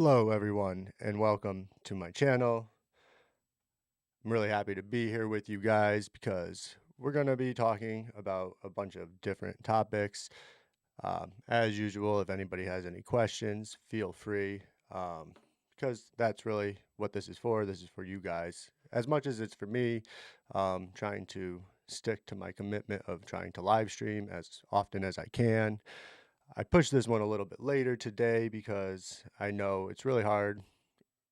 Hello, everyone, and welcome to my channel. I'm really happy to be here with you guys because we're going to be talking about a bunch of different topics. As usual, if anybody has any questions, feel free because that's really what this is for. This is for you guys. As much as it's for me, trying to stick to my commitment of trying to live stream as often as I can. I pushed this one a little bit later today because I know it's really hard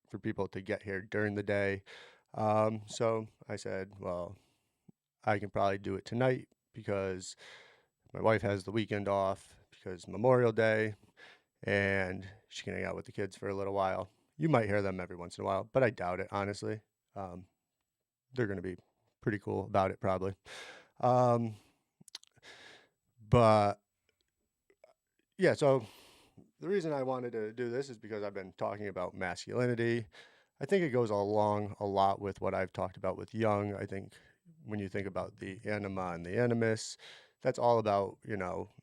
for people to get here during the day. So I said, well, I can probably do it tonight because my wife has the weekend off because Memorial Day and she can hang out with the kids for a little while. You might hear them every once in a while, but I doubt it, honestly. Um, they're going to be pretty cool about it, probably. Um, but yeah, so the reason I wanted to do this is because I've been talking about masculinity. I think it goes along a lot with what I've talked about with Jung. I think when you think about the anima and the animus, that's all about,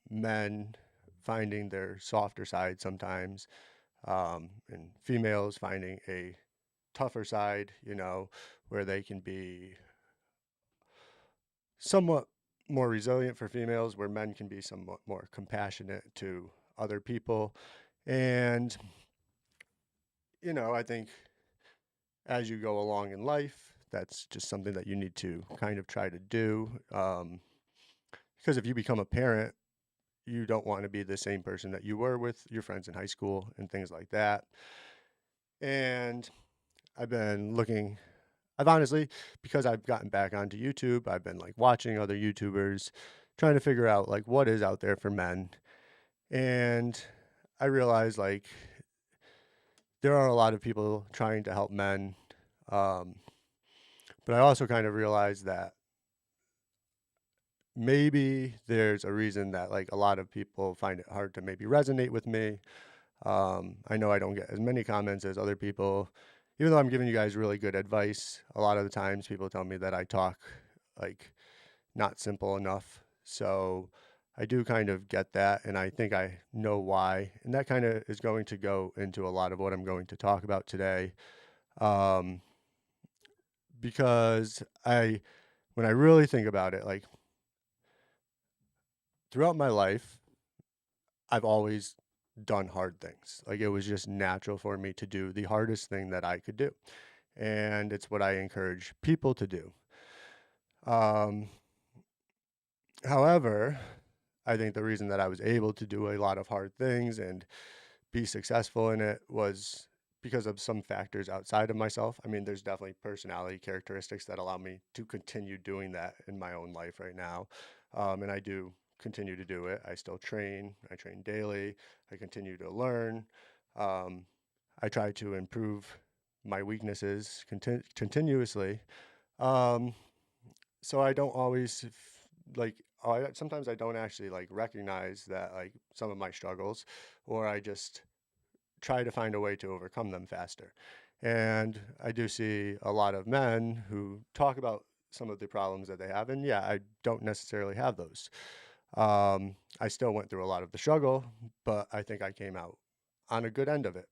men finding their softer side sometimes, and females finding a tougher side, where they can be somewhat more resilient for females, where men can be somewhat more compassionate to other people. And, I think as you go along in life, that's just something that you need to kind of try to do. Because if you become a parent, you don't want to be the same person that you were with your friends in high school and things like that. And I've been looking, I've honestly, because I've gotten back onto YouTube, I've been like watching other YouTubers, trying to figure out like what is out there for men. And I realized like there are a lot of people trying to help men. Um, but I also kind of realized that maybe there's a reason that like a lot of people find it hard to maybe resonate with me. I know I don't get as many comments as other people, even though I'm giving you guys really good advice. A lot of the times people tell me that I talk like not simple enough. So I do kind of get that, and I think I know why. And that kind of is going to go into a lot of what I'm going to talk about today. Um, because when I really think about it, like throughout my life, I've always done hard things. Like it was just natural for me to do the hardest thing that I could do. And it's what I encourage people to do. Um, However, I think the reason that I was able to do a lot of hard things and be successful in it was because of some factors outside of myself. I mean, there's definitely personality characteristics that allow me to continue doing that in my own life right now. And I do continue to do it. I train daily, I continue to learn. Um, I try to improve my weaknesses continuously. Um, so I don't always like, sometimes I don't actually like recognize that like some of my struggles, or I just try to find a way to overcome them faster. And I do see a lot of men who talk about some of the problems that they have. And yeah, I don't necessarily have those. I still went through a lot of the struggle, but I think I came out on a good end of it.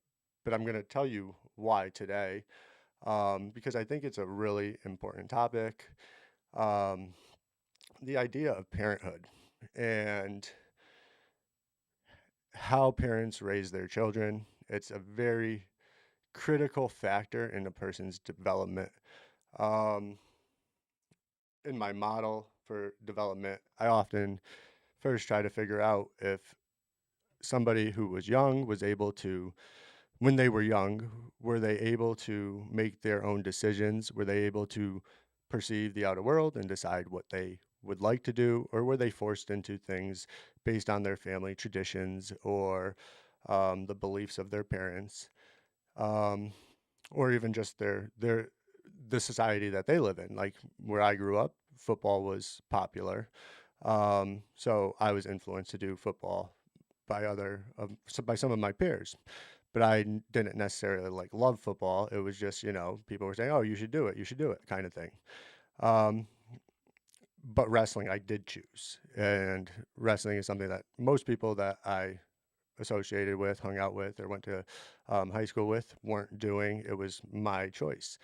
But I'm going to tell you why today, because I think it's a really important topic. Um, the idea of parenthood and how parents raise their children. It's a very critical factor in a person's development. Um, in my model for development, I often first try to figure out if somebody who was young was able to, when they were young, were they able to make their own decisions? Were they able to perceive the outer world and decide what they would like to do? Or were they forced into things based on their family traditions or the beliefs of their parents? Um, or even just the society that they live in. Like where I grew up, football was popular, so I was influenced to do football by by some of my peers. But didn't necessarily like love football. It was just people were saying, "Oh, you should do it," kind of thing. Um, but wrestling, I did choose, and wrestling is something that most people that I associated with, hung out with, or went to high school with weren't doing. It was my choice.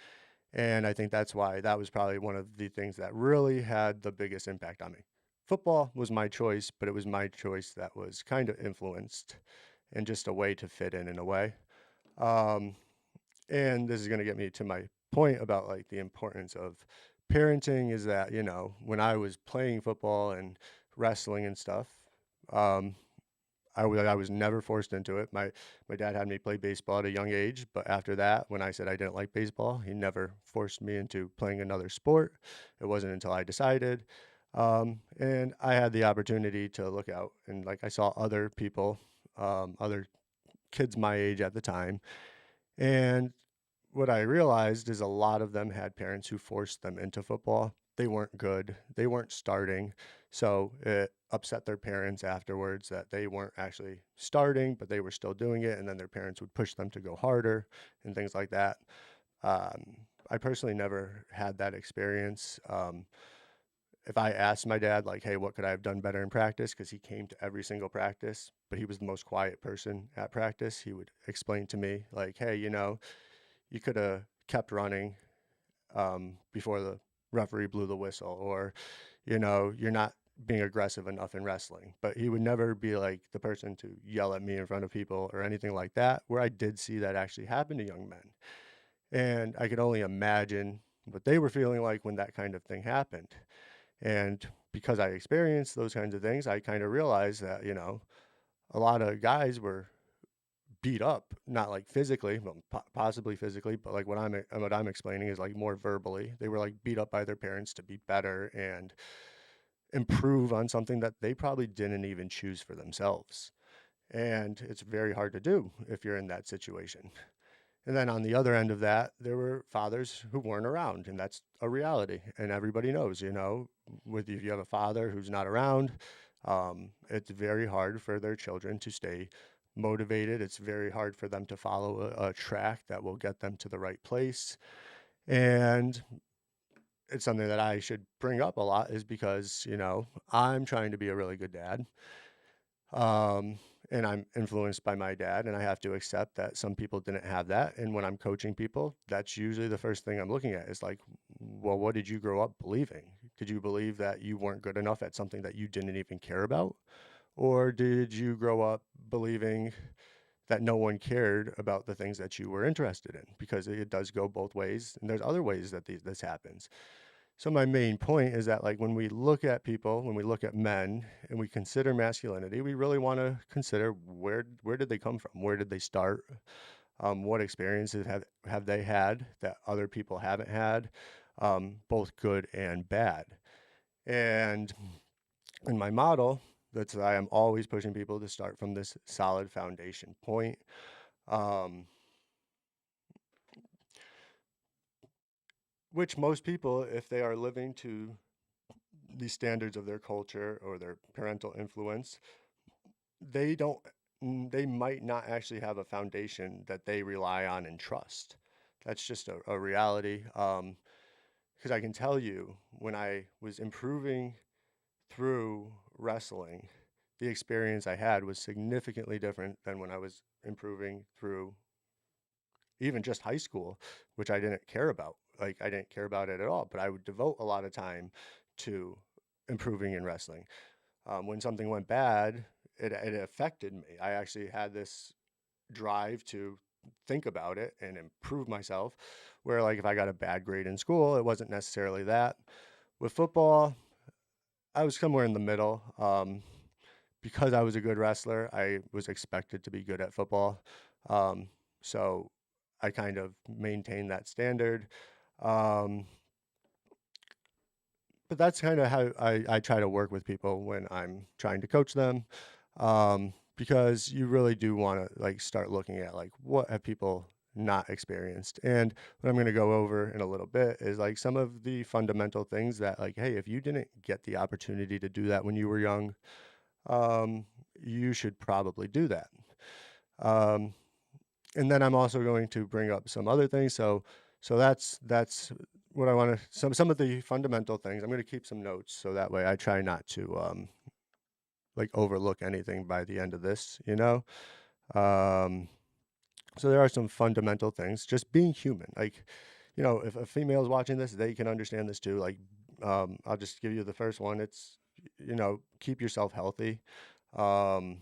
And I think that's why that was probably one of the things that really had the biggest impact on me. Football was my choice, but it was my choice that was kind of influenced and just a way to fit in a way. Um, and this is going to get me to my point about like the importance of parenting is that, when I was playing football and wrestling and stuff, um, I was never forced into it. My dad had me play baseball at a young age, but after that, when I said I didn't like baseball, he never forced me into playing another sport. It wasn't until I decided. And I had the opportunity to look out and like I saw other people, other kids my age at the time, and what I realized is a lot of them had parents who forced them into football. They weren't good. They weren't starting. So it upset their parents afterwards that they weren't actually starting, but they were still doing it. And then their parents would push them to go harder and things like that. Um, I personally never had that experience. If I asked my dad, like, hey, what could I have done better in practice? Because he came to every single practice, but he was the most quiet person at practice. He would explain to me, like, hey, you could have kept running before the referee blew the whistle, or you're not being aggressive enough in wrestling. But he would never be like the person to yell at me in front of people or anything like that, where I did see that actually happen to young men. And I could only imagine what they were feeling like when that kind of thing happened. And because I experienced those kinds of things, I kind of realized that, a lot of guys were beat up, not like physically, well, possibly physically, but like what I'm explaining is like more verbally. They were like beat up by their parents to be better and improve on something that they probably didn't even choose for themselves. And it's very hard to do if you're in that situation. And then on the other end of that, there were fathers who weren't around, and that's a reality. And everybody knows, with if you have a father who's not around, it's very hard for their children to stay motivated. It's very hard for them to follow a track that will get them to the right place. And it's something that I should bring up a lot is because, I'm trying to be a really good dad. Um, and I'm influenced by my dad, and I have to accept that some people didn't have that. And when I'm coaching people, that's usually the first thing I'm looking at is like, well, what did you grow up believing? Did you believe that you weren't good enough at something that you didn't even care about? Or did you grow up believing that no one cared about the things that you were interested in? Because it does go both ways, and there's other ways that this happens. So my main point is that like when we look at people, when we look at men and we consider masculinity, we really want to consider where did they come from? Where did they start? What experiences have they had that other people haven't had, both good and bad? And in my model, that's why I'm always pushing people to start from this solid foundation point. Um, which most people, if they are living to the standards of their culture or their parental influence, they don't they might not actually have a foundation that they rely on and trust. That's just a reality. Because I can tell you, when I was improving through wrestling, the experience I had was significantly different than when I was improving through even just high school, which I didn't care about. Like, I didn't care about it at all, but I would devote a lot of time to improving in wrestling. When something went bad, it affected me. I actually had this drive to think about it and improve myself. Where, like, if I got a bad grade in school, it wasn't necessarily that. With football, I was somewhere in the middle. Because I was a good wrestler, I was expected to be good at football. Um, so I kind of maintained that standard. Um, but that's kind of how I try to work with people when I'm trying to coach them. Because you really do want to like start looking at like what have people not experienced. And what I'm going to go over in a little bit is like some of the fundamental things that like, hey, if you didn't get the opportunity to do that when you were young, you should probably do that. Um, and then I'm also going to bring up some other things. So that's what I want to some of the fundamental things. I'm going to keep some notes so that way I try not to like overlook anything by the end of this, you know? Um, so there are some fundamental things, just being human. Like, you know, if a female is watching this, they can understand this too. Like, I'll just give you the first one. It's, you know, keep yourself healthy. Um,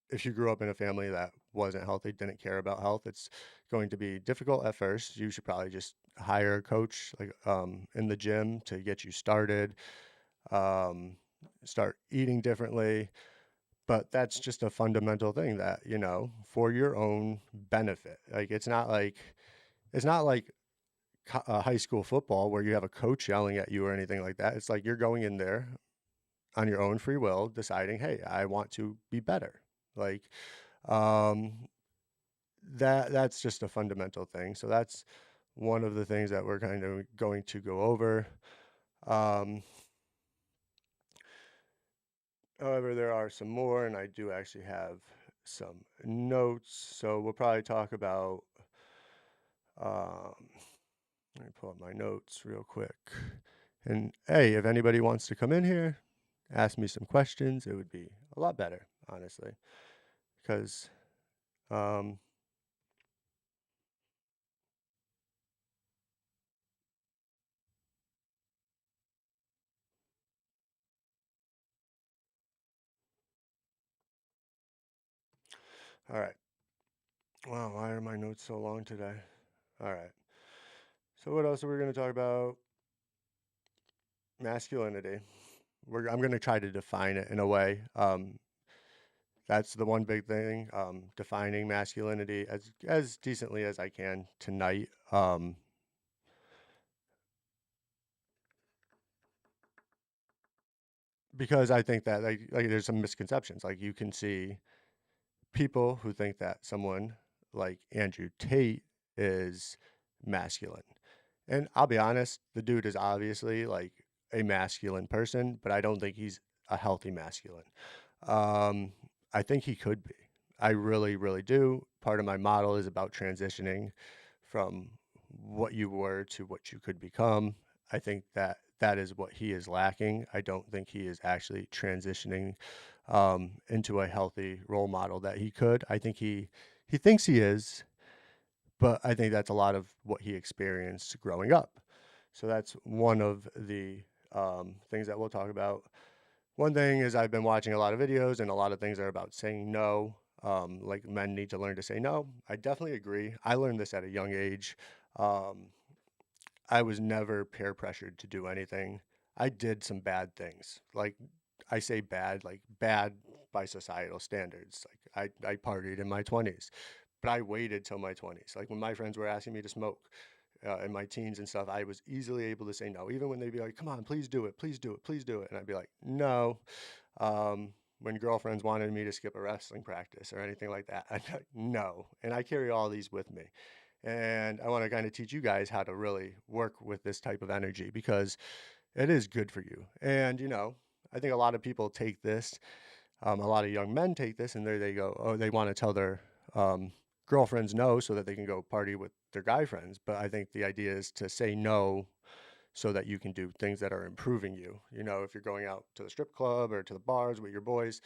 if you grew up in a family that wasn't healthy, didn't care about health, it's going to be difficult at first. You should probably just hire a coach like in the gym to get you started. Um, start eating differently, but that's just a fundamental thing that, you know, for your own benefit. Like it's not like high school football where you have a coach yelling at you or anything like that. It's like you're going in there on your own free will, deciding, hey, I want to be better. Like um, that's just a fundamental thing. So that's one of the things that we're kind of going to go over. Um, However, there are some more, and I do actually have some notes. So we'll probably talk about. Um, Let me pull up my notes real quick. And hey, if anybody wants to come in here, ask me some questions, it would be a lot better, honestly. Because, um, all right. Wow, why are my notes so long today? All right. So, what else are we going to talk about? Masculinity. I'm going to try to define it in a way. That's the one big thing. Defining masculinity as decently as I can tonight. Because I think that like there's some misconceptions. Like you can see people who think that someone like Andrew Tate is masculine. And I'll be honest, the dude is obviously like a masculine person, but I don't think he's a healthy masculine. Um, I think he could be. I really, really do. Part of my model is about transitioning from what you were to what you could become. I think that that is what he is lacking. I don't think he is actually transitioning into a healthy role model that he could. I think he thinks he is, but I think that's a lot of what he experienced growing up. So that's one of the things that we'll talk about. One thing is I've been watching a lot of videos, and a lot of things are about saying no. Like men need to learn to say no. I definitely agree. I learned this at a young age. Um, I was never peer pressured to do anything. I did some bad things. Like I say bad, like bad by societal standards. Like I partied in my 20s, but I waited till my 20s. Like when my friends were asking me to smoke in my teens and stuff, I was easily able to say no. Even when they'd be like, "Come on, please do it, please do it, please do it," and I'd be like, "No." When girlfriends wanted me to skip a wrestling practice or anything like that, I'd be like, "No." And I carry all these with me. And I want to kind of teach you guys how to really work with this type of energy because it is good for you. And, you know, I think a lot of people take this, a lot of young men take this, and there they go. Oh, they want to tell their girlfriends no so that they can go party with their guy friends. But I think the idea is to say no so that you can do things that are improving you. You know, if you're going out to the strip club or to the bars with your boys,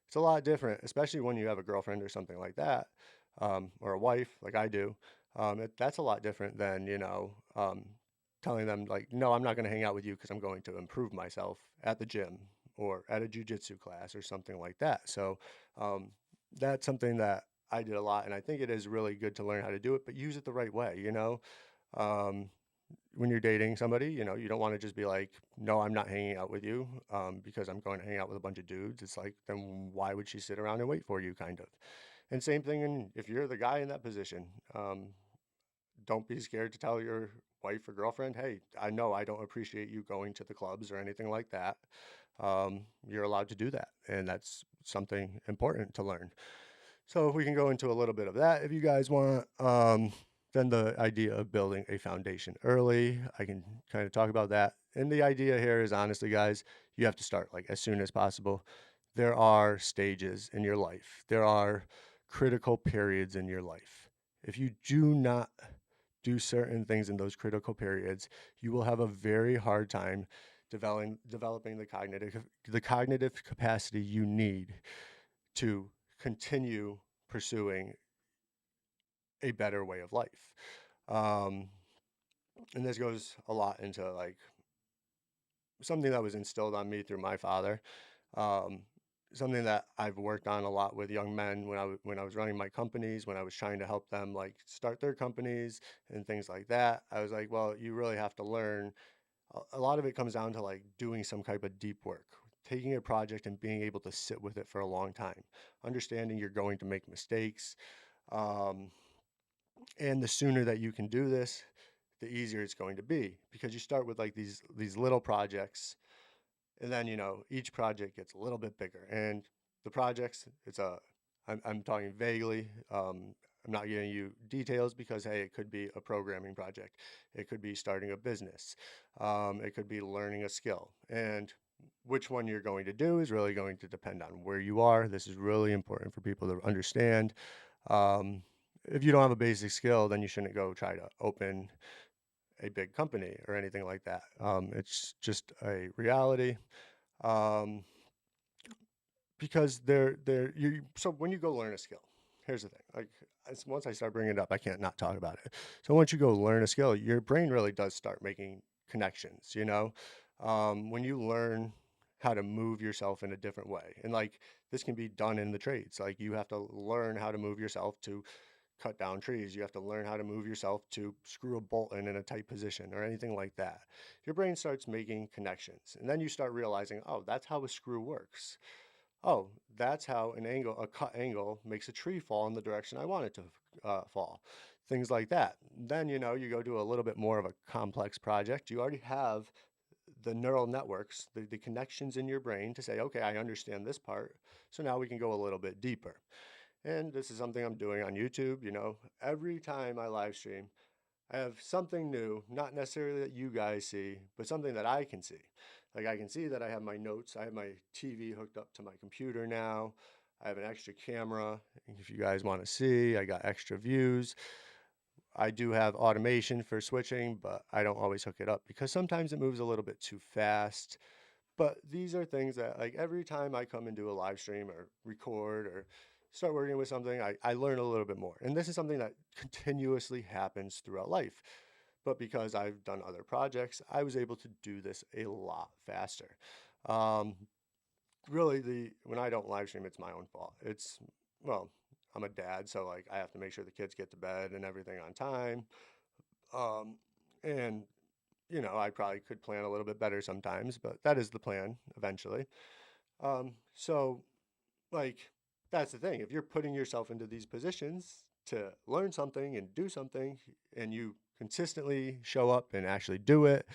it's a lot different, especially when you have a girlfriend or something like that, or a wife like I do. That's a lot different than, you know, telling them, like, no, I'm not going to hang out with you because I'm going to improve myself at the gym or at a jujitsu class or something like that. So um, that's something that I did a lot. And I think it is really good to learn how to do it, but use it the right way, you know? Um, when you're dating somebody, you know, you don't want to just be like, no, I'm not hanging out with you because I'm going to hang out with a bunch of dudes. It's like, then why would she sit around and wait for you, kind of? And same thing, if you're the guy in that position, don't be scared to tell your wife or girlfriend, hey, I know I don't appreciate you going to the clubs or anything like that. You're allowed to do that. And that's something important to learn. So if we can go into a little bit of that, if you guys want, then the idea of building a foundation early, I can kind of talk about that. And the idea here is honestly, guys, you have to start like as soon as possible. There are stages in your life. There are critical periods in your life. If you do not do certain things in those critical periods, you will have a very hard time developing the cognitive capacity you need to continue pursuing a better way of life. Um, and this goes a lot into like something that was instilled on me through my father. Um, Something that I've worked on a lot with young men when I was running my companies, when I was trying to help them like start their companies and things like that. I was like, well, you really have to learn. A lot of it comes down to like doing some type of deep work, taking a project and being able to sit with it for a long time, understanding you're going to make mistakes. Um, and the sooner that you can do this, the easier it's going to be because you start with like these little projects, and then each project gets a little bit bigger. And the projects, I'm talking vaguely. I'm not giving you details because hey, it could be a programming project, it could be starting a business, it could be learning a skill, and which one you're going to do is really going to depend on where you are. This is really important for people to understand. um, if you don't have a basic skill, then you shouldn't go try to open a big company or anything like that. It's just a reality. um, because they're you. So when you go learn a skill, here's the thing. Like once I start bringing it up, I can't not talk about it. So once you go learn a skill, your brain really does start making connections. When you learn how to move yourself in a different way, and like this can be done in the trades. Like you have to learn how to move yourself to cut down trees. You have to learn how to move yourself to screw a bolt in a tight position or anything like that. Your brain starts making connections, and then you start realizing, oh, that's how a screw works. Oh, that's how a cut angle makes a tree fall in the direction I want it to fall. Things like that. Then, you go do a little bit more of a complex project. You already have the neural networks, the connections in your brain to say, okay, I understand this part. So now we can go a little bit deeper. And this is something I'm doing on YouTube. Every time I live stream, I have something new, not necessarily that you guys see, but something that I can see. Like I can see that I have my notes, I have my TV hooked up to my computer now. I have an extra camera. If you guys want to see, I got extra views. I do have automation for switching, but I don't always hook it up because sometimes it moves a little bit too fast. But these are things that, like, every time I come and do a live stream or record or start working with something, I learn a little bit more. And this is something that continuously happens throughout life. But because I've done other projects, I was able to do this a lot faster. Um, Really, when I don't live stream, it's my own fault. Well, I'm a dad, so like I have to make sure the kids get to bed and everything on time. Um, and I probably could plan a little bit better sometimes, but that is the plan eventually. So like that's the thing. If you're putting yourself into these positions to learn something and do something, and you consistently show up and actually do it,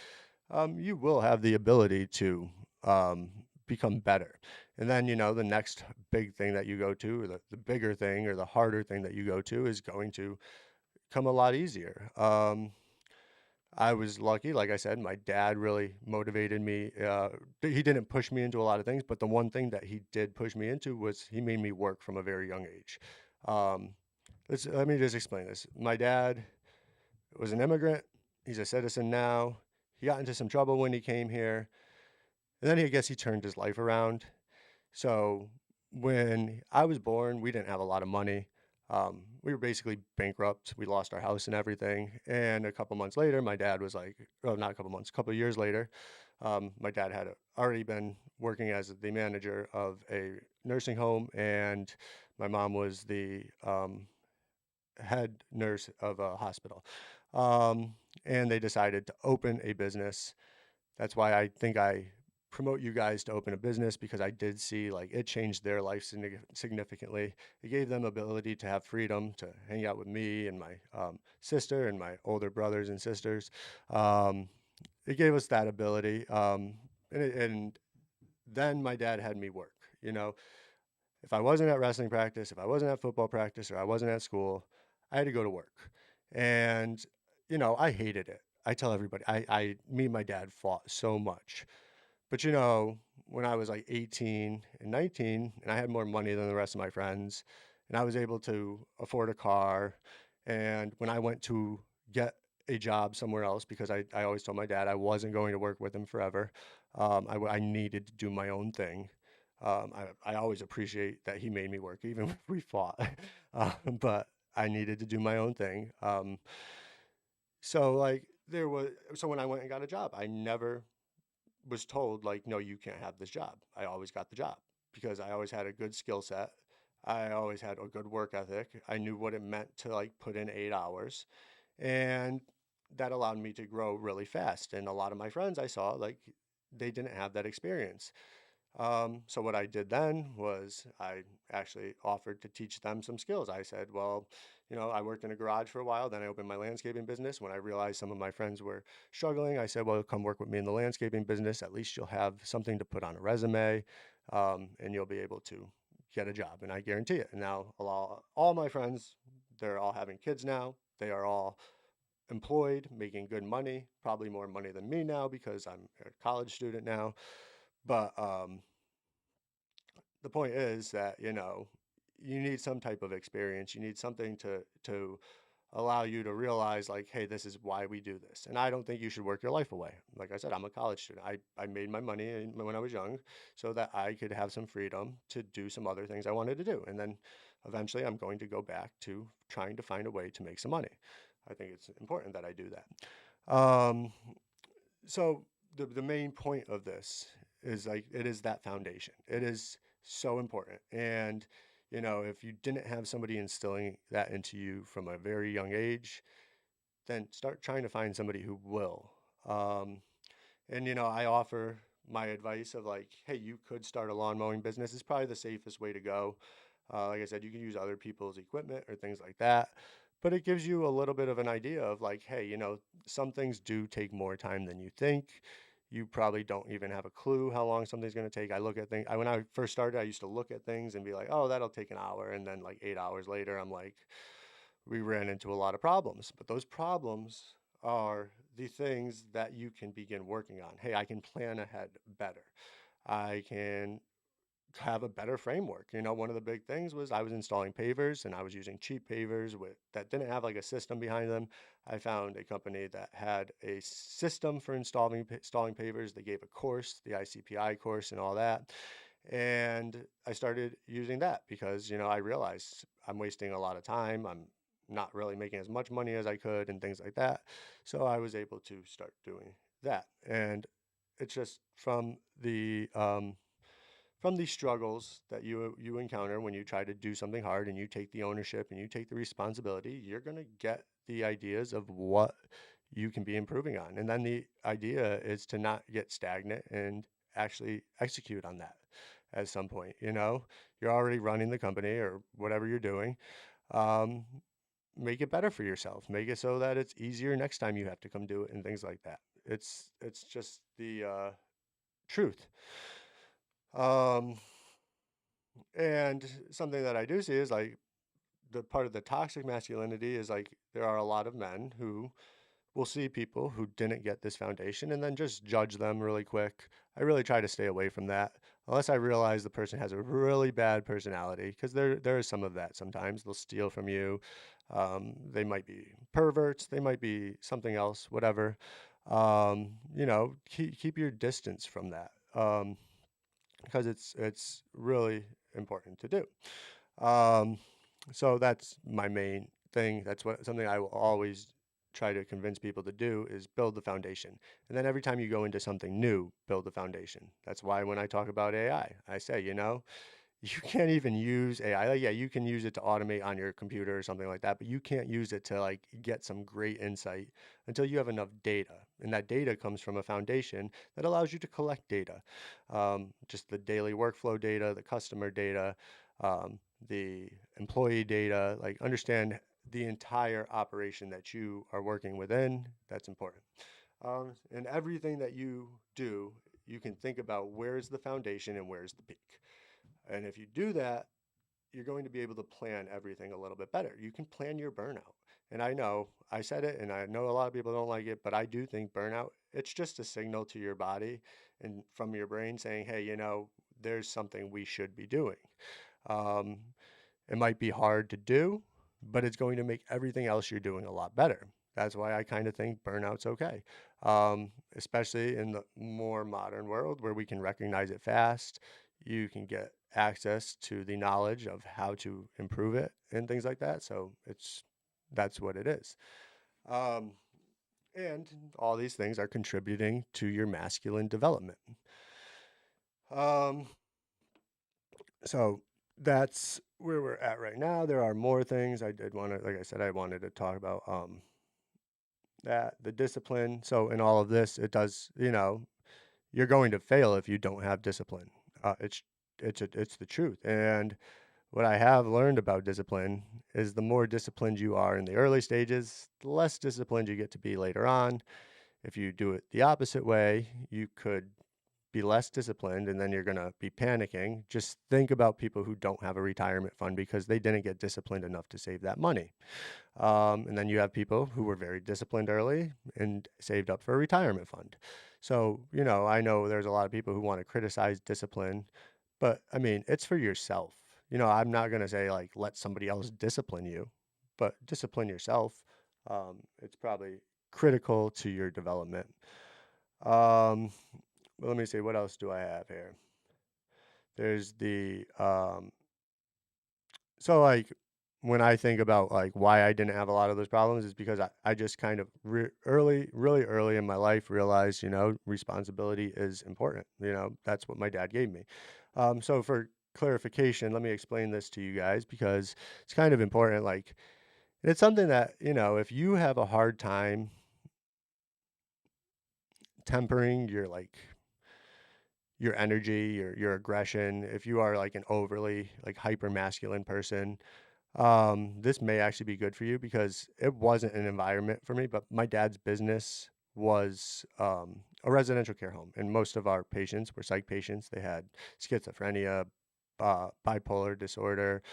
you will have the ability to um, become better. And then, the next big thing that you go to, or the bigger thing or the harder thing that you go to, is going to come a lot easier. I was lucky, like I said, my dad really motivated me. He didn't push me into a lot of things, but the one thing that he did push me into was he made me work from a very young age. Um, let me just explain this. My dad was an immigrant. He's a citizen now. He got into some trouble when he came here, and then I guess he turned his life around. So when I was born, we didn't have a lot of money. We were basically bankrupt. We lost our house and everything. And a couple months later, my dad was like, oh, not a couple months, a couple years later, my dad had already been working as the manager of a nursing home, and my mom was the head nurse of a hospital. Um, and they decided to open a business. That's why I think I promote you guys to open a business, because I did see like it changed their life significantly. It gave them ability to have freedom to hang out with me and my sister and my older brothers and sisters. Um, it gave us that ability. And then my dad had me work. You know, if I wasn't at wrestling practice, if I wasn't at football practice, or I wasn't at school, I had to go to work. And, I hated it. I tell everybody, me and my dad fought so much. But, when I was like 18 and 19, and I had more money than the rest of my friends, and I was able to afford a car, and when I went to get a job somewhere else, because I always told my dad I wasn't going to work with him forever, I needed to do my own thing. I always appreciate that he made me work, even if we fought. But I needed to do my own thing. So like so when I went and got a job, I never was told like, no, you can't have this job. I always got the job because I always had a good skill set. I always had a good work ethic. I knew what it meant to like put in 8 hours, and that allowed me to grow really fast. And a lot of my friends I saw like they didn't have that experience. So what I did then was I actually offered to teach them some skills. I said, well, I worked in a garage for a while, then I opened my landscaping business. When I realized some of my friends were struggling, I said, well, come work with me in the landscaping business. At least you'll have something to put on a resume, and you'll be able to get a job. And I guarantee it. And now all my friends, they're all having kids now. They are all employed, making good money, probably more money than me now because I'm a college student now. But the point is that you need some type of experience. You need something to allow you to realize like, hey, this is why we do this. And I don't think you should work your life away. Like I said, I'm a college student. I made my money when I was young so that I could have some freedom to do some other things I wanted to do. And then eventually I'm going to go back to trying to find a way to make some money. I think it's important that I do that. So the main point of this is like it is that foundation. It is so important. And if you didn't have somebody instilling that into you from a very young age, then start trying to find somebody who will. Um, and I offer my advice of like, hey, you could start a lawn mowing business. It's probably the safest way to go. Like I said, you can use other people's equipment or things like that, but it gives you a little bit of an idea of like, hey, some things do take more time than you think. You probably don't even have a clue how long something's going to take. I look at things. When I first started, I used to look at things and be like, oh, that'll take an hour, and then like 8 hours later, I'm like, we ran into a lot of problems. But those problems are the things that you can begin working on. Hey, I can plan ahead better. I can have a better framework. One of the big things was I was installing pavers and I was using cheap pavers that didn't have like a system behind them. I found a company that had a system for installing pavers. They gave a course, the ICPI course and all that. And I started using that because, I realized I'm wasting a lot of time. I'm not really making as much money as I could and things like that. So I was able to start doing that. And it's just from the struggles that you encounter when you try to do something hard and you take the ownership and you take the responsibility, you're going to get the ideas of what you can be improving on. And then the idea is to not get stagnant and actually execute on that at some point. You're already running the company or whatever you're doing. Um, Make it better for yourself. Make it so that it's easier next time you have to come do it and things like that. It's just the truth. Um, And something that I do see is like the part of the toxic masculinity is like there are a lot of men who will see people who didn't get this foundation and then just judge them really quick. I really try to stay away from that unless I realize the person has a really bad personality because there is some of that sometimes. They'll steal from you. They might be perverts. They might be something else, whatever. Keep your distance from that. Because it's really important to do. Um, so that's my main thing. That's something I will always try to convince people to do is build the foundation. And then every time you go into something new, build the foundation. That's why when I talk about AI, I say, you can't even use AI. Like, yeah, you can use it to automate on your computer or something like that, but you can't use it to like get some great insight until you have enough data. And that data comes from a foundation that allows you to collect data, just the daily workflow data, the customer data, the employee data, like understand the entire operation that you are working within. That's important. And everything that you do, you can think about where's the foundation and where's the peak. And if you do that, you're going to be able to plan everything a little bit better. You can plan your burnout. And I know I said it, and I know a lot of people don't like it, but I do think burnout, it's just a signal to your body and from your brain saying, hey, there's something we should be doing. It might be hard to do, but it's going to make everything else you're doing a lot better. that's why I kind of think burnout's okay. Especially in the more modern world where we can recognize it fast, you can get access to the knowledge of how to improve it and things like that. So that's what it is. Um, and all these things are contributing to your masculine development. Um, so that's where we're at right now. There are more things I did want to, like I said, I wanted to talk about that the discipline. So in all of this, it does, you're going to fail if you don't have discipline. It's the truth. And what I have learned about discipline is the more disciplined you are in the early stages, the less disciplined you get to be later on. If you do it the opposite way, you could be less disciplined and then you're going to be panicking. Just think about people who don't have a retirement fund because they didn't get disciplined enough to save that money. And then you have people who were very disciplined early and saved up for a retirement fund. So, I know there's a lot of people who want to criticize discipline, but I mean, it's for yourself. I'm not going to say like let somebody else discipline you, but discipline yourself. It's probably critical to your development. Um, let me see, what else do I have here? There's so like when I think about like why I didn't have a lot of those problems is because I just kind of really early in my life realized, responsibility is important. That's what my dad gave me. So for clarification, let me explain this to you guys because it's kind of important. Like, it's something that, if you have a hard time tempering your energy, your aggression, if you are like an overly like hyper masculine person, this may actually be good for you because it wasn't an environment for me, but my dad's business was a residential care home, and most of our patients were psych patients. They had schizophrenia, bipolar disorder,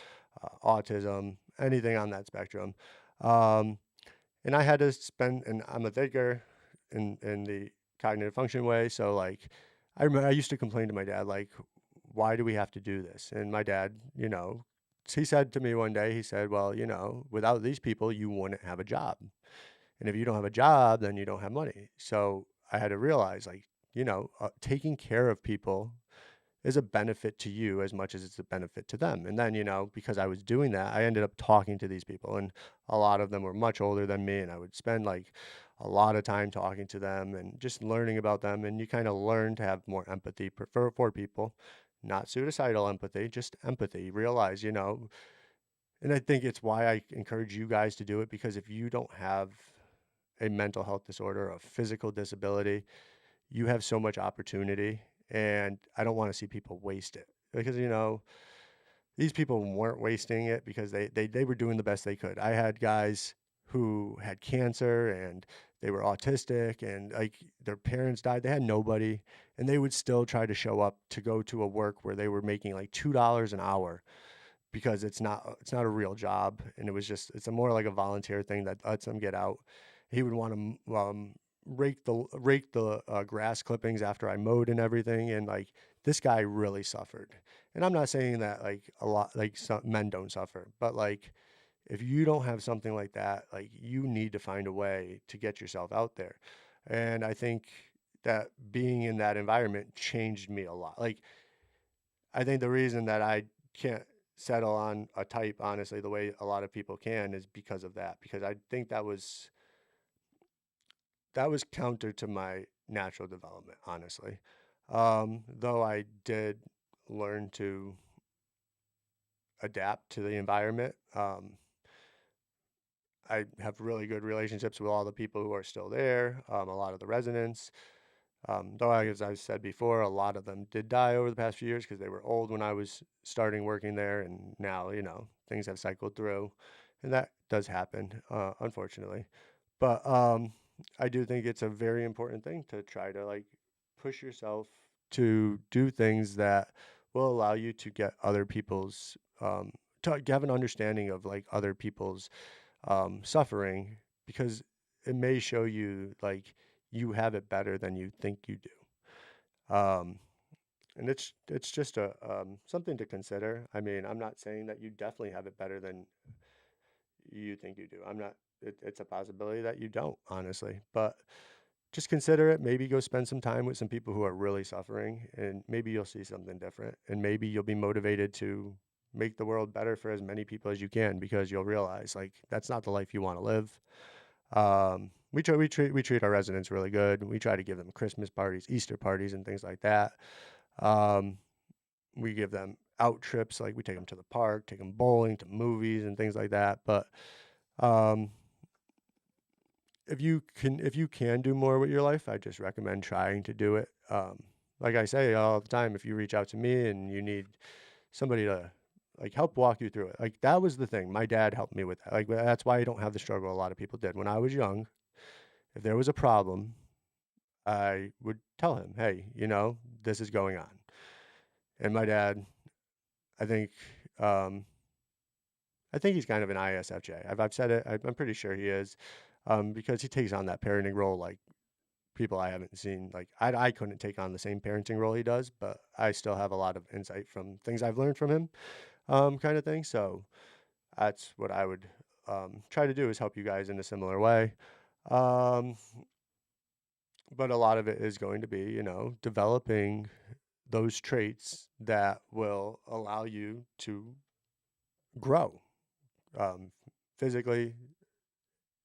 autism, anything on that spectrum. Um, and I had to spend, and I'm a thinker in the cognitive function way. So like, I remember I used to complain to my dad, like, why do we have to do this? And my dad, he said to me one day, he said, well, without these people, you wouldn't have a job. And if you don't have a job, then you don't have money. So I had to realize, like, taking care of people is a benefit to you as much as it's a benefit to them. And then, because I was doing that, I ended up talking to these people, and a lot of them were much older than me. And I would spend like a lot of time talking to them and just learning about them. And you kind of learn to have more empathy for people, not suicidal empathy, just empathy. Realize, and I think it's why I encourage you guys to do it because if you don't have a mental health disorder, a physical disability, you have so much opportunity, and I don't want to see people waste it because these people weren't wasting it because they were doing the best they could. I had guys who had cancer and they were autistic and like their parents died. They had nobody, and they would still try to show up to go to a work where they were making like $2 an hour because it's not a real job, and it's a more like a volunteer thing that lets them get out. He would want to rake the grass clippings after I mowed and everything, and like this guy really suffered. And I'm not saying that like a lot like some men don't suffer, but like if you don't have something like that, like you need to find a way to get yourself out there. And I think that being in that environment changed me a lot. Like I think the reason that I can't settle on a type, honestly, the way a lot of people can, is because of that. Because I think that was counter to my natural development, honestly. Though I did learn to adapt to the environment. I have really good relationships with all the people who are still there, a lot of the residents. Though, as I said before, a lot of them did die over the past few years because they were old when I was starting working there, and now, things have cycled through, and that does happen, unfortunately. But I do think it's a very important thing to try to like push yourself to do things that will allow you to get other people's to have an understanding of like other people's suffering because it may show you like you have it better than you think you do. And it's just a something to consider. I mean, I'm not saying that you definitely have it better than you think you do. I'm not. it's a possibility that you don't, honestly. But just consider it. Maybe go spend some time with some people who are really suffering, and maybe you'll see something different. And maybe you'll be motivated to make the world better for as many people as you can because you'll realize like that's not the life you want to live. We treat our residents really good. We try to give them Christmas parties, Easter parties, and things like that. Um, we give them out trips, like we take them to the park, take them bowling, to movies, and things like that. But um, if you can do more with your life, I just recommend trying to do it. Like I say all the time, if you reach out to me and you need somebody to like help walk you through it, like that was the thing. My dad helped me with that. Like that's why I don't have the struggle a lot of people did. When I was young, if there was a problem, I would tell him, "Hey, this is going on." And my dad, I think, um, I think he's kind of an ISFJ. I've said it. I'm pretty sure he is, because he takes on that parenting role like people I haven't seen. Like I couldn't take on the same parenting role he does, but I still have a lot of insight from things I've learned from him, kind of thing. So that's what I would try to do is help you guys in a similar way. Um, but a lot of it is going to be, developing those traits that will allow you to grow, physically,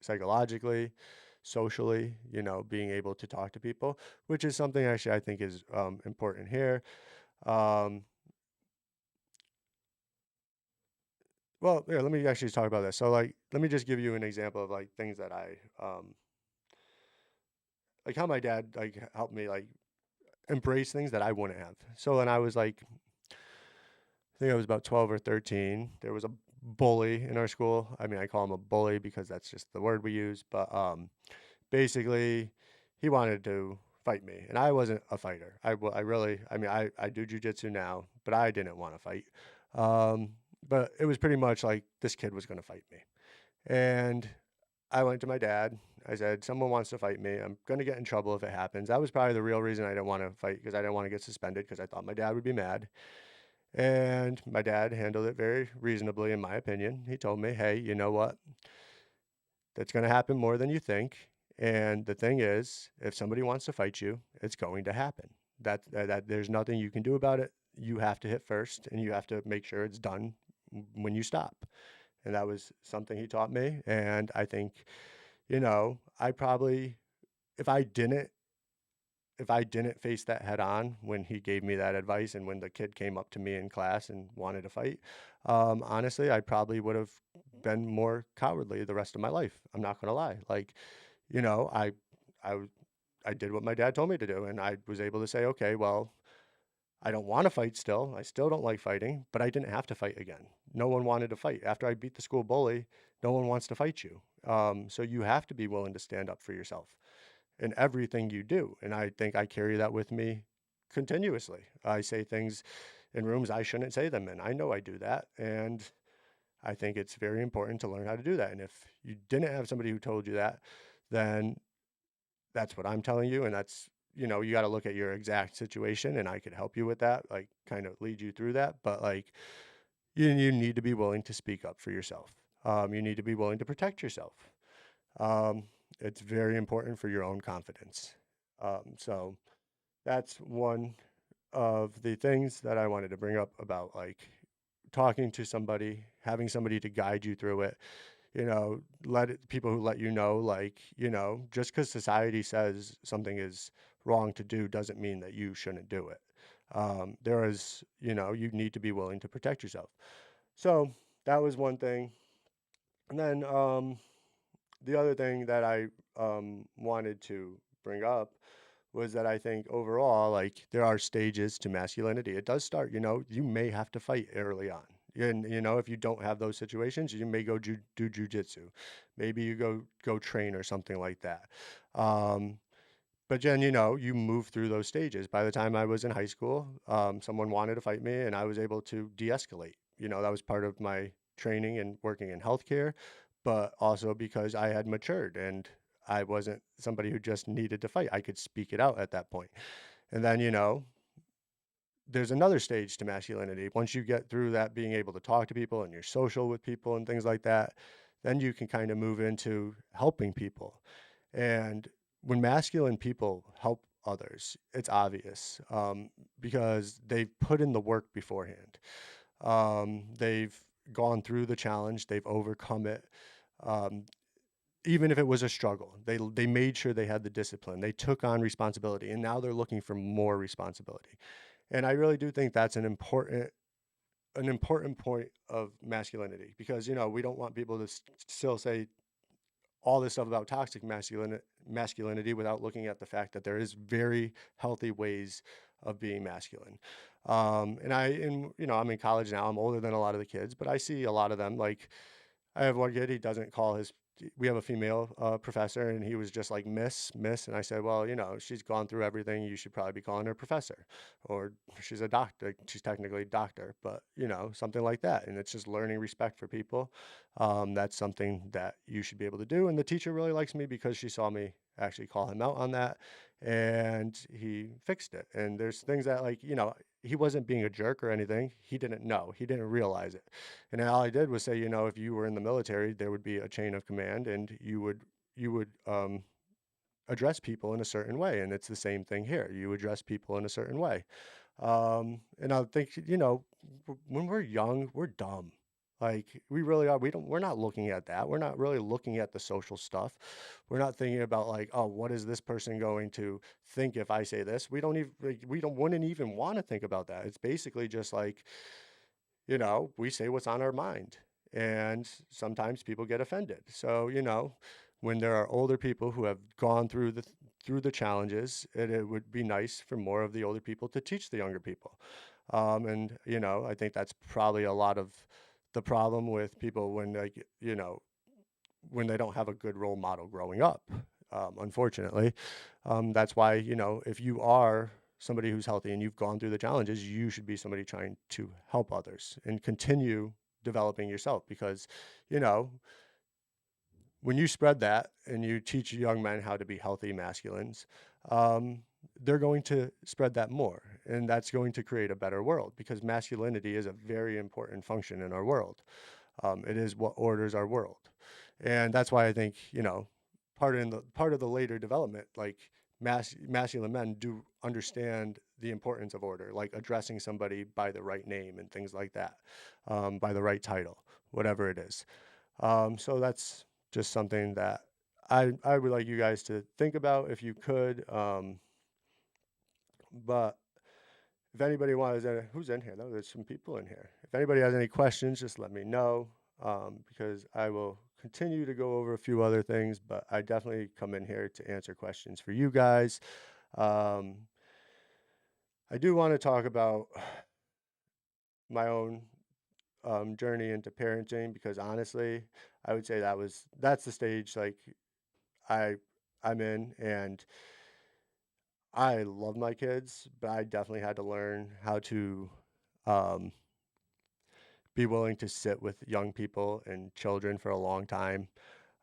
psychologically, socially, being able to talk to people, which is something actually I think is important here. Um, well, yeah, let me actually talk about this. So, like, let me just give you an example of like things that like how my dad like helped me like embrace things that I wouldn't have. So when I was like, I think I was about 12 or 13, there was a bully in our school. I mean, I call him a bully because that's just the word we use, but basically, he wanted to fight me, and I wasn't a fighter. I really, I mean, I do jujitsu now, but I didn't want to fight. Um, but it was pretty much like this kid was going to fight me, and I went to my dad. I said, "Someone wants to fight me. I'm going to get in trouble if it happens." That was probably the real reason I didn't want to fight because I didn't want to get suspended because I thought my dad would be mad. And my dad handled it very reasonably, in my opinion. He told me, "Hey, you know what? That's going to happen more than you think. And the thing is, if somebody wants to fight you, it's going to happen. That there's nothing you can do about it. You have to hit first, and you have to make sure it's done when you stop." And that was something he taught me. And I think, I probably, if I didn't if I didn't face that head on when he gave me that advice and when the kid came up to me in class and wanted to fight, honestly, I probably would have been more cowardly the rest of my life. I'm not gonna lie. Like, you know, I, I, w- I did what my dad told me to do, and I was able to say, okay, well, I don't want to fight still. I still don't like fighting, but I didn't have to fight again. No one wanted to fight. After I beat the school bully, no one wants to fight you. So you have to be willing to stand up for yourself in everything you do. And I think I carry that with me continuously. I say things in rooms I shouldn't say them in. I know I do that. And I think it's very important to learn how to do that. And if you didn't have somebody who told you that, then that's what I'm telling you. And that's, you got to look at your exact situation and I could help you with that, like kind of lead you through that. But like, you need to be willing to speak up for yourself. You need to be willing to protect yourself. Um, it's very important for your own confidence. So that's one of the things that I wanted to bring up about like talking to somebody, having somebody to guide you through it. People who let you know, like, just because society says something is wrong to do doesn't mean that you shouldn't do it. You need to be willing to protect yourself. So that was one thing. And then the other thing that I wanted to bring up was that I think overall, like there are stages to masculinity. It does start, you may have to fight early on. And if you don't have those situations, you may do jujitsu. Maybe you go train or something like that. Um, but then, you move through those stages. By the time I was in high school, someone wanted to fight me and I was able to de-escalate. That was part of my training and working in healthcare, but also because I had matured and I wasn't somebody who just needed to fight. I could speak it out at that point. And then, there's another stage to masculinity. Once you get through that, being able to talk to people and you're social with people and things like that, then you can kind of move into helping people. And when masculine people help others, it's obvious, because they've put in the work beforehand. They've gone through the challenge, they've overcome it. Um, Even if it was a struggle, they made sure they had the discipline. They took on responsibility, and now they're looking for more responsibility. And I really do think that's an important point of masculinity, because we don't want people to still say all this stuff about toxic masculinity without looking at the fact that there is very healthy ways of being masculine. And I'm in college now. I'm older than a lot of the kids, but I see a lot of them. Like, I have one kid, he doesn't call his we have a female professor, and he was just like miss. And I said, well, she's gone through everything. You should probably be calling her professor, or she's a doctor. She's technically a doctor, but something like that. And it's just learning respect for people. That's something that you should be able to do. And the teacher really likes me because she saw me actually call him out on that, and he fixed it. And there's things that, like, he wasn't being a jerk or anything. He didn't know. He didn't realize it. And all I did was say, if you were in the military, there would be a chain of command, and you would address people in a certain way. And it's the same thing here. You address people in a certain way. And I think, when we're young, we're dumb. Like, we really are. We're not looking at that. We're not really looking at the social stuff. We're not thinking about, like, oh, what is this person going to think if I say this? We don't even, like, we don't wouldn't even want to think about that. It's basically just like, we say what's on our mind, and sometimes people get offended. So, when there are older people who have gone through the challenges, it would be nice for more of the older people to teach the younger people. And I think that's probably a lot of the problem with people when, like, when they don't have a good role model growing up. Unfortunately, that's why, if you are somebody who's healthy and you've gone through the challenges, you should be somebody trying to help others and continue developing yourself, because, you know, when you spread that and you teach young men how to be healthy masculines, um, they're going to spread that more. And that's going to create a better world, because masculinity is a very important function in our world. It is what orders our world. And that's why I think, part of the later development, like, masculine men do understand the importance of order, like addressing somebody by the right name and things like that, by the right title, whatever it is. So that's just something that I would like you guys to think about if you could. But if anybody wants, who's in here? No, there's some people in here. If anybody has any questions, just let me know, because I will continue to go over a few other things, but I definitely come in here to answer questions for you guys. Um, I do want to talk about my own journey into parenting, because honestly, I would say that's the stage, like, I I'm in, and I love my kids, but I definitely had to learn how to um, be willing to sit with young people and children for a long time,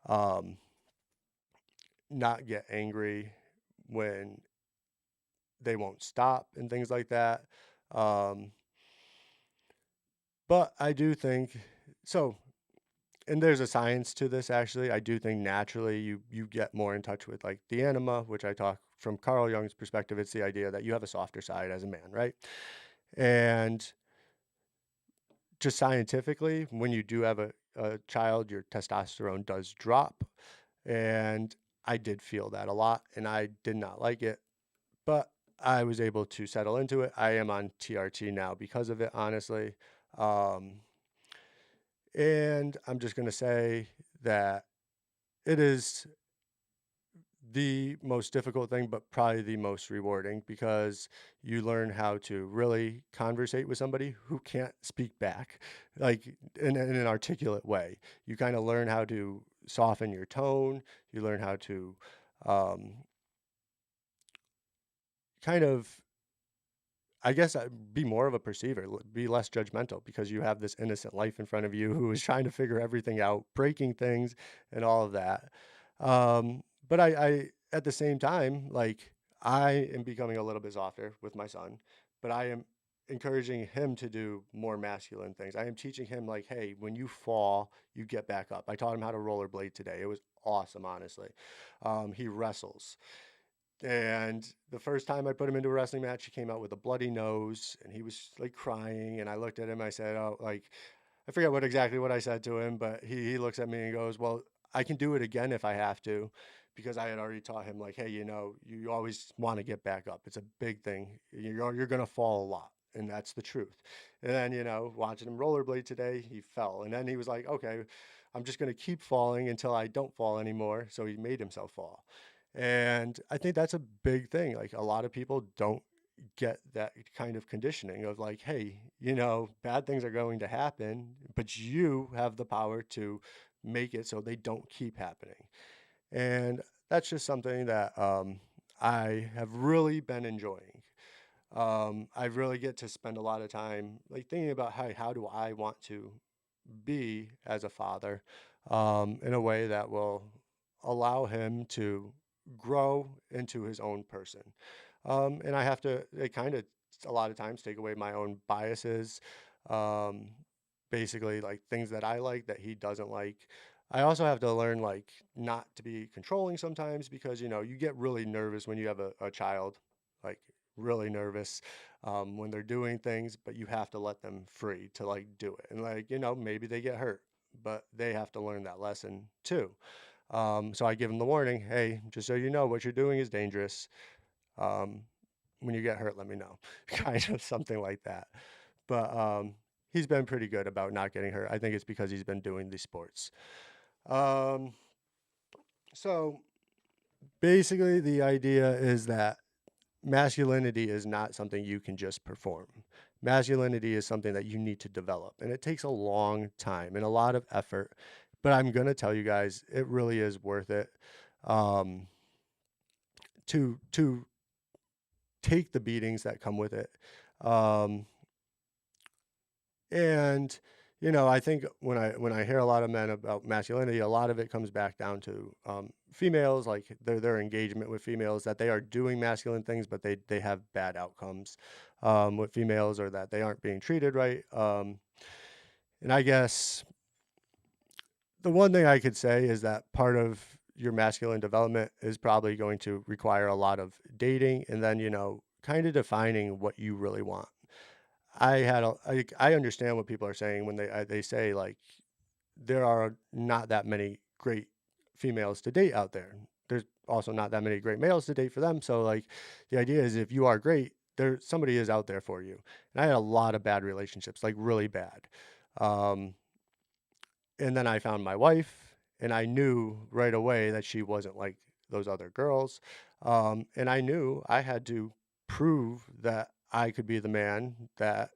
um, not get angry when they won't stop and things like that. Um, but I do think so. And there's a science to this, actually. I do think naturally you get more in touch with, like, the anima, which I talk from Carl Jung's perspective. It's the idea that you have a softer side as a man, right? And just scientifically, when you do have a child, your testosterone does drop. And I did feel that a lot, and I did not like it, but I was able to settle into it. I am on TRT now because of it, honestly. Um, and I'm just going to say that it is the most difficult thing, but probably the most rewarding, because you learn how to really conversate with somebody who can't speak back, like, in an articulate way. You kind of learn how to soften your tone. You learn how to um, kind of, I guess, be more of a perceiver, be less judgmental, because you have this innocent life in front of you who is trying to figure everything out, breaking things and all of that. But I, at the same time, like, I am becoming a little bit softer with my son, but I am encouraging him to do more masculine things. I am teaching him like, hey, when you fall, you get back up. I taught him how to rollerblade today. It was awesome, honestly. He wrestles. And the first time I put him into a wrestling match, he came out with a bloody nose and he was like crying. And I looked at him, I said, oh, like, I forget what I said to him, but he looks at me and goes, well, I can do it again if I have to, because I had already taught him like, hey, you always want to get back up. It's a big thing. You're gonna fall a lot, and that's the truth. And then watching him rollerblade today, he fell, and then he was like, okay, I'm just gonna keep falling until I don't fall anymore. So he made himself fall, and I think that's a big thing. Like a lot of people don't get that kind of conditioning of like, hey, bad things are going to happen, but you have the power to make it so they don't keep happening. And that's just something that I have really been enjoying. I really get to spend a lot of time like thinking about how do I want to be as a father in a way that will allow him to grow into his own person. And I have to kind of a lot of times take away my own biases, um, basically like things that I like that he doesn't like. I also have to learn like not to be controlling sometimes because you get really nervous when you have a child, like really nervous when they're doing things, but you have to let them free to like do it. And like, maybe they get hurt, but they have to learn that lesson too. So I give them the warning, hey, just so you know, what you're doing is dangerous. Um, when you get hurt, let me know. Kind of something like that. But he's been pretty good about not getting hurt. I think it's because he's been doing these sports. Um, so basically, the idea is that masculinity is not something you can just perform. Masculinity is something that you need to develop, and it takes a long time and a lot of effort. But I'm going to tell you guys, it really is worth it um, to take the beatings that come with it. Um, and I think when I hear a lot of men about masculinity, a lot of it comes back down to females, like their engagement with females, that they are doing masculine things, but they have bad outcomes with females, or that they aren't being treated right. And I guess the one thing I could say is that part of your masculine development is probably going to require a lot of dating, and then kind of defining what you really want. I understand what people are saying when they say like there are not that many great females to date out there. There's also not that many great males to date for them. So like the idea is if you are great, there somebody is out there for you. And I had a lot of bad relationships, like really bad. Um, and then I found my wife, and I knew right away that she wasn't like those other girls. And I knew I had to prove that I could be the man that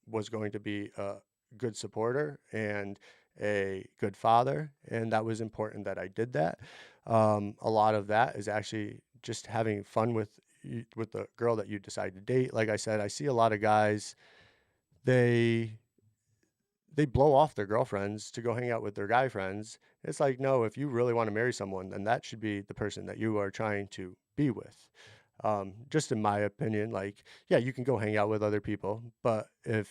was going to be a good supporter and a good father, and that was important that I did that. A lot of that is actually just having fun with the girl that you decide to date. Like I said, I see a lot of guys, they they blow off their girlfriends to go hang out with their guy friends. It's like, no, if you really want to marry someone, then that should be the person that you are trying to be with. Just in my opinion, like, yeah, you can go hang out with other people, but if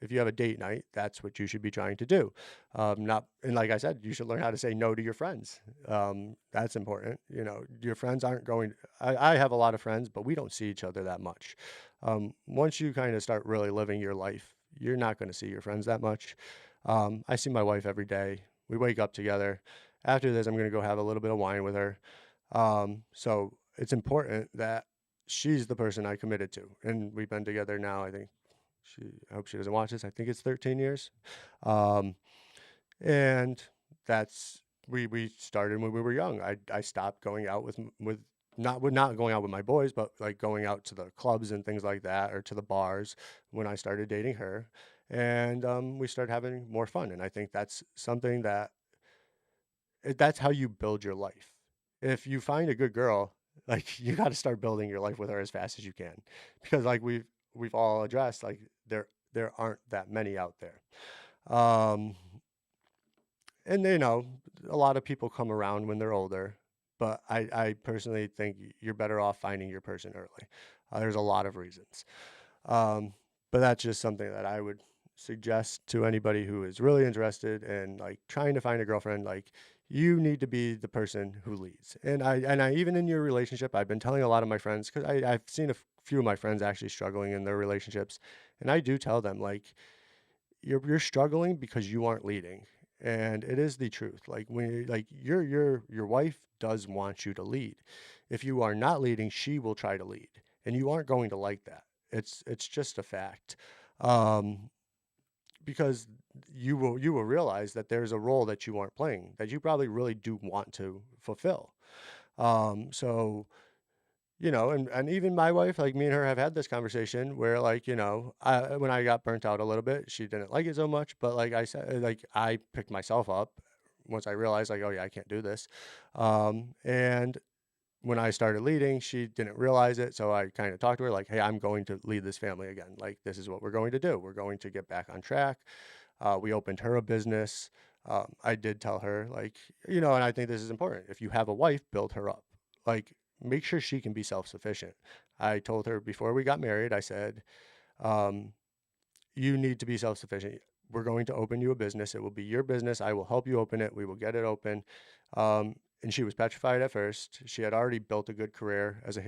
you have a date night, that's what you should be trying to do. Not and like I said, you should learn how to say no to your friends. That's important. Your friends aren't going. I have a lot of friends, but we don't see each other that much. Once you kind of start really living your life, you're not going to see your friends that much. I see my wife every day. We wake up together. After this, I'm going to go have a little bit of wine with her. So it's important that she's the person I committed to. And we've been together now, I hope she doesn't watch this. I think it's 13 years. Um, and that's, we started when we were young. I stopped going out with not going out with my boys, but like going out to the clubs and things like that, or to the bars when I started dating her. And we started having more fun. And I think that's something that's how you build your life. If you find a good girl, like you got to start building your life with her as fast as you can, because like we've all addressed, like there aren't that many out there. Um, and a lot of people come around when they're older, but I personally think you're better off finding your person early. There's a lot of reasons. Um, But that's just something that I would suggest to anybody who is really interested in like trying to find a girlfriend. Like, you need to be the person who leads. And I even in your relationship, I've been telling a lot of my friends, because I've seen few of my friends actually struggling in their relationships, and I do tell them like, you're struggling because you aren't leading. And it is the truth. Like, when like your wife does want you to lead. If you are not leading, she will try to lead, and you aren't going to like that. It's just a fact. Um, because you will realize that there's a role that you aren't playing that you probably really do want to fulfill. So, and even my wife, like, me and her have had this conversation where, like, when I got burnt out a little bit, she didn't like it so much, but like I said, like, I picked myself up once I realized, like, oh yeah, I can't do this. And when I started leading, she didn't realize it. So I kind of talked to her like, hey, I'm going to lead this family again. Like, this is what we're going to do. We're going to get back on track. We opened her a business. I did tell her, like, and I think this is important. If you have a wife, build her up. Like, make sure she can be self sufficient. I told her before we got married, I said, um, you need to be self sufficient. We're going to open you a business. It will be your business. I will help you open it. We will get it open. And she was petrified at first. She had already built a good career as a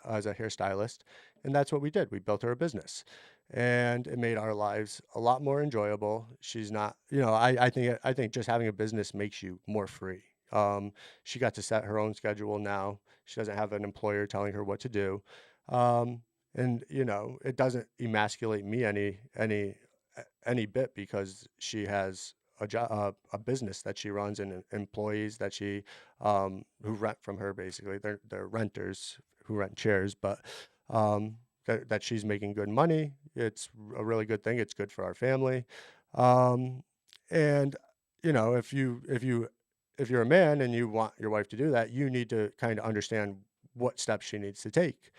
as a hairstylist, and that's what we did. We built her a business, and it made our lives a lot more enjoyable. She's not, I think just having a business makes you more free. She got to set her own schedule now. She doesn't have an employer telling her what to do. Um, and it doesn't emasculate me any bit, because she has a job, a business that she runs, and employees that she who rent from her. Basically, they're renters who rent chairs, but that she's making good money. It's a really good thing. It's good for our family. um, and if you're a man and you want your wife to do that, you need to kind of understand what steps she needs to take,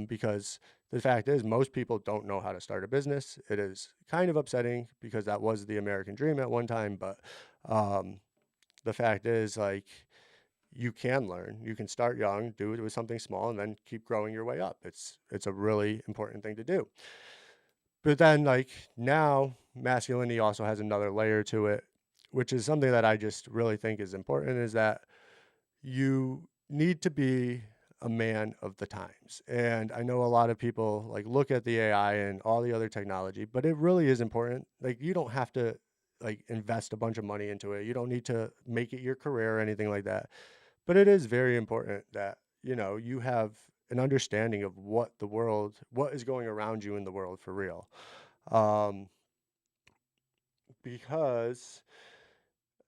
because the fact is, most people don't know how to start a business. It is kind of upsetting because that was the American dream at one time, but um, the fact is, like, you can learn. You can start young, do it with something small, and then keep growing your way up. It's a really important thing to do. But then, like, now, masculinity also has another layer to it, which is something that I just really think is important, is that you need to be a man of the times. And I know a lot of people like look at the AI and all the other technology, but it really is important. Like, you don't have to like invest a bunch of money into it. You don't need to make it your career or anything like that. But it is very important that, you have an understanding of what is going around you in the world for real. Um, because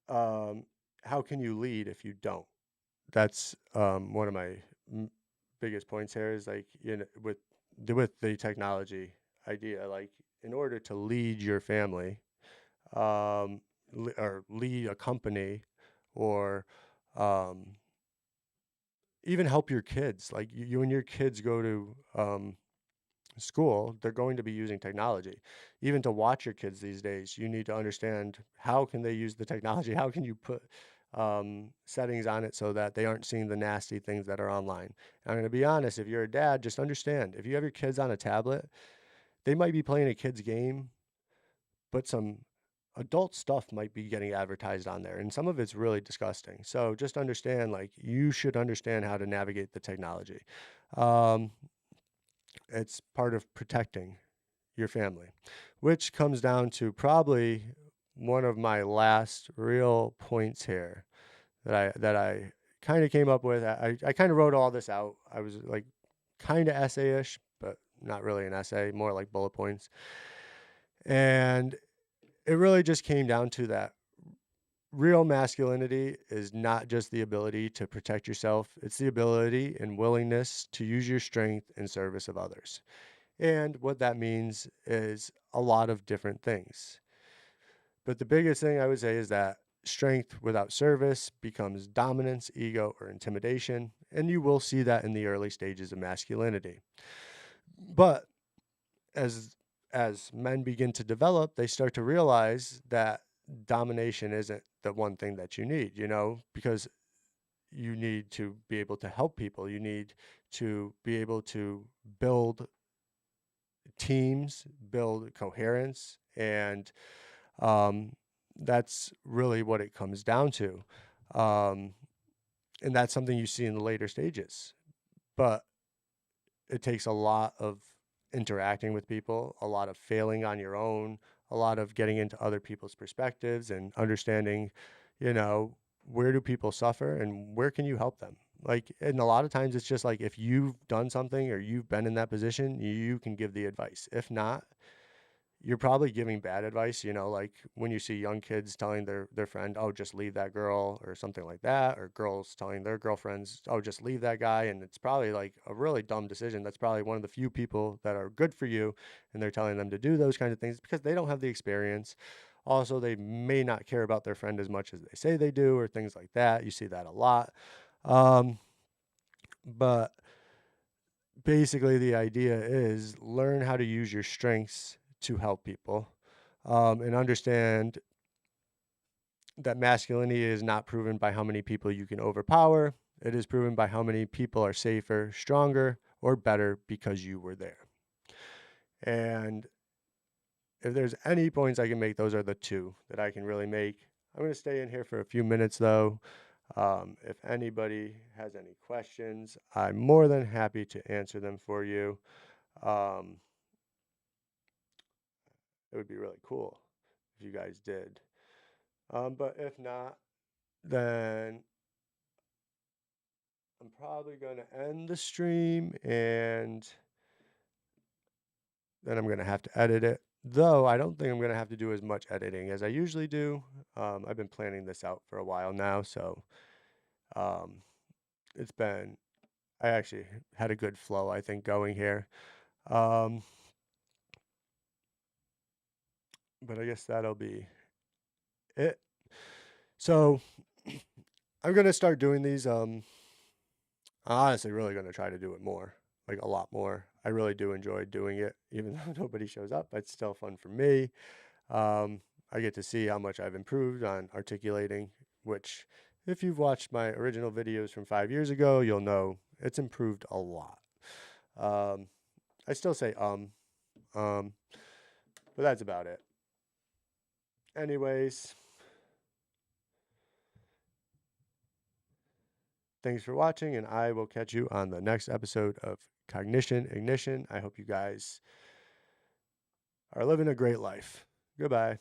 um, how can you lead if you don't? That's one of my m- biggest points here, is like, with the technology idea, like, in order to lead your family, or lead a company, or um, even help your kids, like, you and your kids go to school, they're going to be using technology. Even to watch your kids these days, you need to understand, how can they use the technology? How can you put settings on it so that they aren't seeing the nasty things that are online? And I'm going to be honest, if you're a dad, just understand, if you have your kids on a tablet, they might be playing a kid's game, but some adult stuff might be getting advertised on there. And some of it's really disgusting. So just understand, like, you should understand how to navigate the technology. Um, it's part of protecting your family, which comes down to probably one of my last real points here that I kind of came up with. I kind of wrote all this out. I was like, kind of essay-ish, but not really an essay, more like bullet points. And it really just came down to that real masculinity is not just the ability to protect yourself, it's the ability and willingness to use your strength in service of others. And what that means is a lot of different things. But the biggest thing I would say is that strength without service becomes dominance, ego, or intimidation. And you will see that in the early stages of masculinity. But as men begin to develop, they start to realize that domination isn't the one thing that you need, because you need to be able to help people. You need to be able to build teams, build coherence, and um, that's really what it comes down to. Um, and that's something you see in the later stages. But it takes a lot of interacting with people, a lot of failing on your own, a lot of getting into other people's perspectives and understanding, you know, where do people suffer and where can you help them? Like, and a lot of times it's just like if you've done something or you've been in that position, you can give the advice. If not, you're probably giving bad advice, you know, like when you see young kids telling their friend, "Oh, just leave that girl," or something like that, or girls telling their girlfriends, "Oh, just leave that guy." And it's probably like a really dumb decision. That's probably one of the few people that are good for you, and they're telling them to do those kinds of things because they don't have the experience. Also, they may not care about their friend as much as they say they do, or things like that. You see that a lot. Um, but basically, the idea is learn how to use your strengths to help people, and understand that masculinity is not proven by how many people you can overpower. It is proven by how many people are safer, stronger, or better because you were there. And if there's any points I can make, those are the two that I can really make. I'm going to stay in here for a few minutes though. If anybody has any questions, I'm more than happy to answer them for you. Um, it would be really cool if you guys did. But if not, then I'm probably going to end the stream and then I'm going to have to edit it. Though I don't think I'm going to have to do as much editing as I usually do. I've been planning this out for a while now, so um, it's been, I actually had a good flow, I think, going here. Um, but I guess that'll be it. So I'm going to start doing these. I'm honestly really going to try to do it more, like a lot more. I really do enjoy doing it, even though nobody shows up. It's still fun for me. Um, I get to see how much I've improved on articulating, which, if you've watched my original videos from 5 years ago, you'll know it's improved a lot. Um, I still say um, but that's about it. Anyways, thanks for watching, and I will catch you on the next episode of Cognition Ignition. I hope you guys are living a great life. Goodbye.